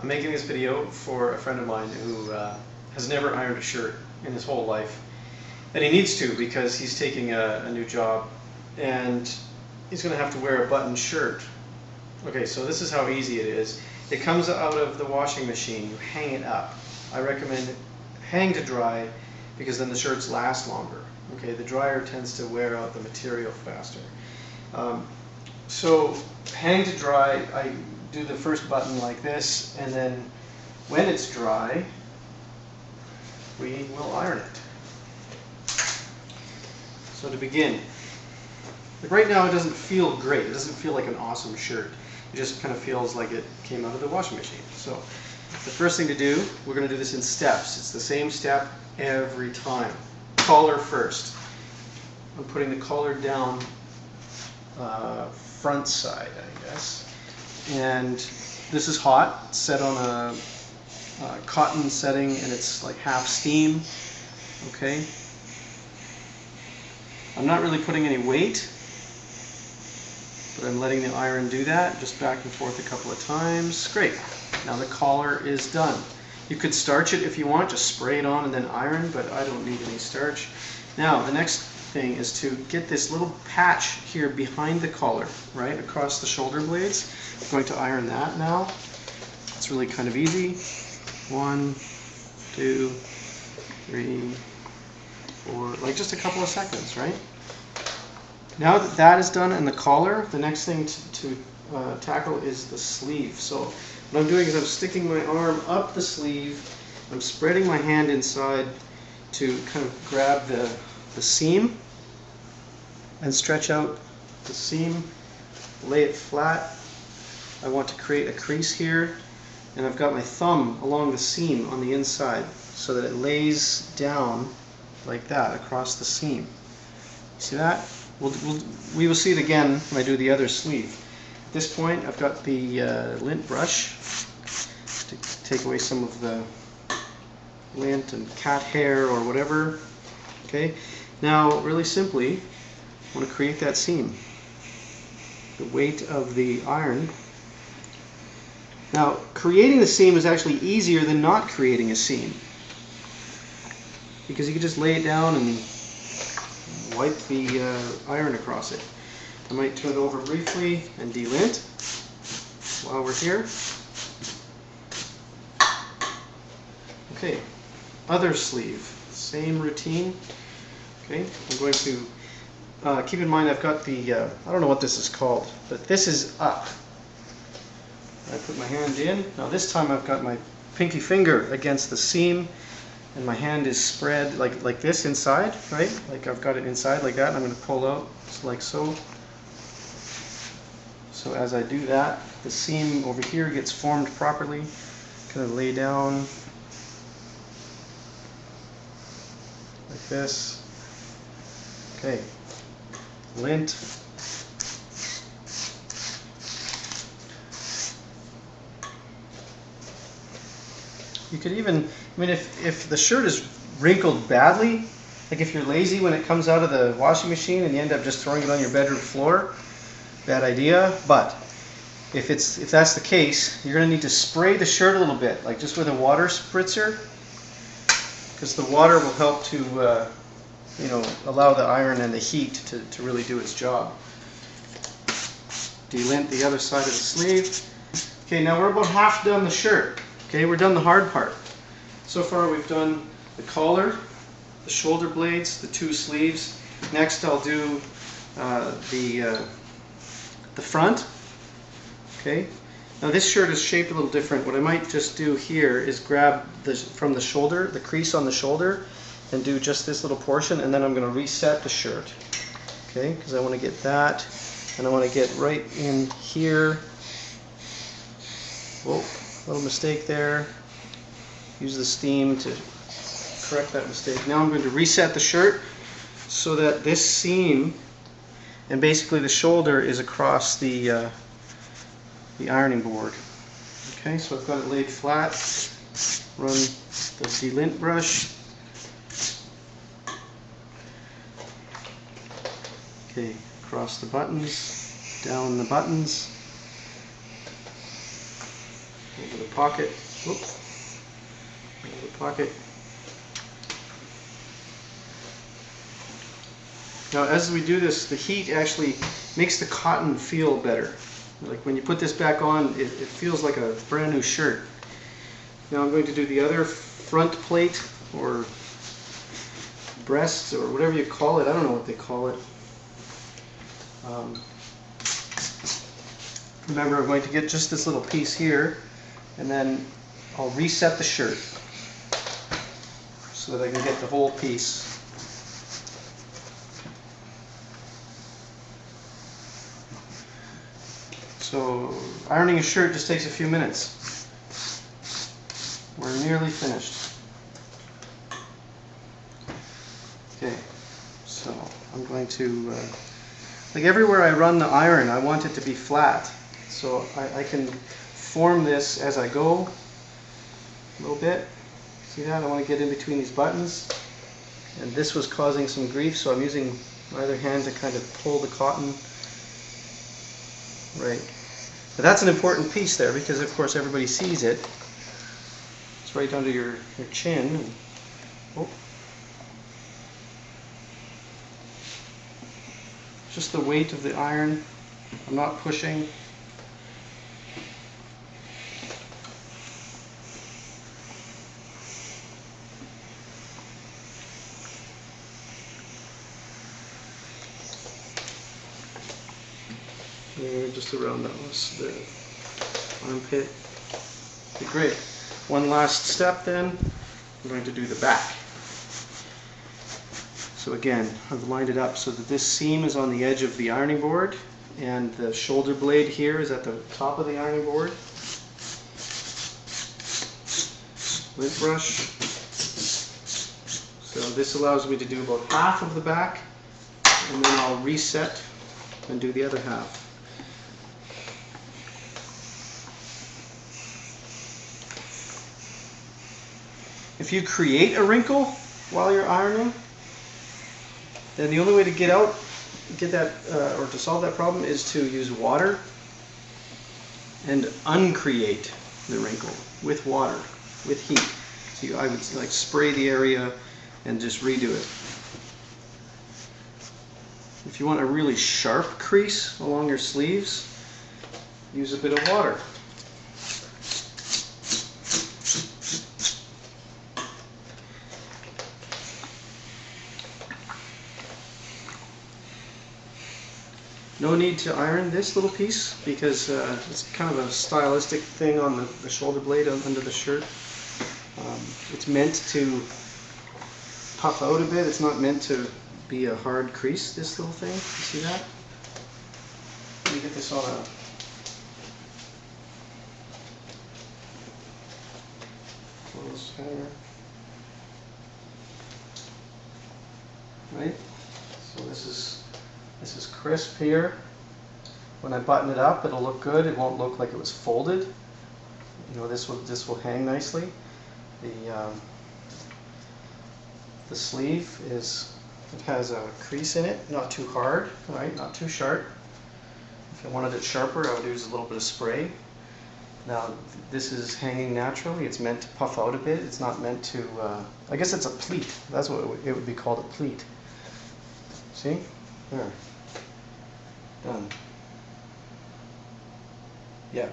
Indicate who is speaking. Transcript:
Speaker 1: I'm making this video for a friend of mine who has never ironed a shirt in his whole life. And he needs to because he's taking a new job and he's going to have to wear a button shirt. Okay, so this is how easy it is. It comes out of the washing machine. You hang it up. I recommend hang to dry because then the shirts last longer. Okay, the dryer tends to wear out the material faster. So hang to dry, I do the first button like this, and then when it's dry, we will iron it. So to begin, like right now it doesn't feel great. It doesn't feel like an awesome shirt. It just kind of feels like it came out of the washing machine. So the first thing to do, we're going to do this in steps. It's the same step every time. Collar first. I'm putting the collar down front side, I guess. And this is hot, set on a cotton setting, and it's like half steam. Okay. I'm not really putting any weight, but I'm letting the iron do that, just back and forth a couple of times. Great. Now the collar is done. You could starch it if you want, just spray it on and then iron, but I don't need any starch. Now the next thing is to get this little patch here behind the collar, right, across the shoulder blades. I'm going to iron that now. It's really kind of easy. 1, 2, 3, 4, like just a couple of seconds, right? Now that that is done and the collar, the next thing to tackle is the sleeve. So what I'm doing is I'm sticking my arm up the sleeve, I'm spreading my hand inside to kind of grab the seam and stretch out the seam, lay it flat. I want to create a crease here, and I've got my thumb along the seam on the inside so that it lays down like that across the seam. See that? We will see it again when I do the other sleeve. At this point I've got the lint brush to take away some of the lint and cat hair or whatever. Okay, now really simply I want to create that seam. The weight of the iron. Now creating the seam is actually easier than not creating a seam, because you can just lay it down and wipe the iron across it. I might turn it over briefly and delint while we're here. Okay, other sleeve, same routine. Okay, I'm going to keep in mind I've got the, I don't know what this is called, but this is up. I put my hand in. Now this time I've got my pinky finger against the seam, and my hand is spread like this inside, right? Like I've got it inside like that, and I'm going to pull out just like so. So as I do that, the seam over here gets formed properly. Kind of lay down like this. Okay, lint. You could even, I mean, if the shirt is wrinkled badly, like if you're lazy when it comes out of the washing machine and you end up just throwing it on your bedroom floor, bad idea. But if that's the case, you're going to need to spray the shirt a little bit, like just with a water spritzer, because the water will help to, you know, allow the iron and the heat to really do its job. Delint the other side of the sleeve. Okay, now we're about half done the shirt. Okay, we're done the hard part. So far we've done the collar, the shoulder blades, the two sleeves. Next I'll do the front. Okay. Now this shirt is shaped a little different. What I might just do here is grab from the shoulder, the crease on the shoulder, and do just this little portion, and then I'm going to reset the shirt. Okay, because I want to get that, and I want to get right in here. Whoa. Little mistake there. Use the steam to correct that mistake. Now I'm going to reset the shirt so that this seam and basically the shoulder is across the ironing board. Okay, so I've got it laid flat. Run the delint brush. Okay, across the buttons, down the buttons. Over the pocket. Oops. Over the pocket. Now as we do this, the heat actually makes the cotton feel better. Like when you put this back on, it feels like a brand new shirt. Now I'm going to do the other front plate, or breasts, or whatever you call it. I don't know what they call it. Remember, I'm going to get just this little piece here, and then I'll reset the shirt so that I can get the whole piece. So ironing a shirt just takes a few minutes. We're nearly finished. Okay, so I'm going to, like everywhere I run the iron, I want it to be flat. So I can form this as I go a little bit. See that? I want to get in between these buttons. And this was causing some grief, so I'm using my other hand to kind of pull the cotton. Right. But that's an important piece there, because of course everybody sees it. It's right under your chin. Oh. Just the weight of the iron. I'm not pushing. Just around the armpit. Okay, great. One last step then. I'm going to do the back. So again, I've lined it up so that this seam is on the edge of the ironing board, and the shoulder blade here is at the top of the ironing board. Lint brush. So this allows me to do about half of the back, and then I'll reset and do the other half. If you create a wrinkle while you're ironing, then the only way to get that, or to solve that problem is to use water and uncreate the wrinkle with water, with heat. So I would like spray the area and just redo it. If you want a really sharp crease along your sleeves, use a bit of water. No need to iron this little piece because it's kind of a stylistic thing on the shoulder blade under the shirt. It's meant to puff out a bit. It's not meant to be a hard crease, this little thing. You see that? Let me get this on a... clothes hanger. Right? So this is crisp here. When I button it up, it'll look good. It won't look like it was folded. You know, this will hang nicely. The sleeve has a crease in it, not too hard, right? Not too sharp. If I wanted it sharper, I would use a little bit of spray. Now, this is hanging naturally. It's meant to puff out a bit. It's not meant to. I guess it's a pleat. That's what it would be called, a pleat. See? There. Done. Yeah.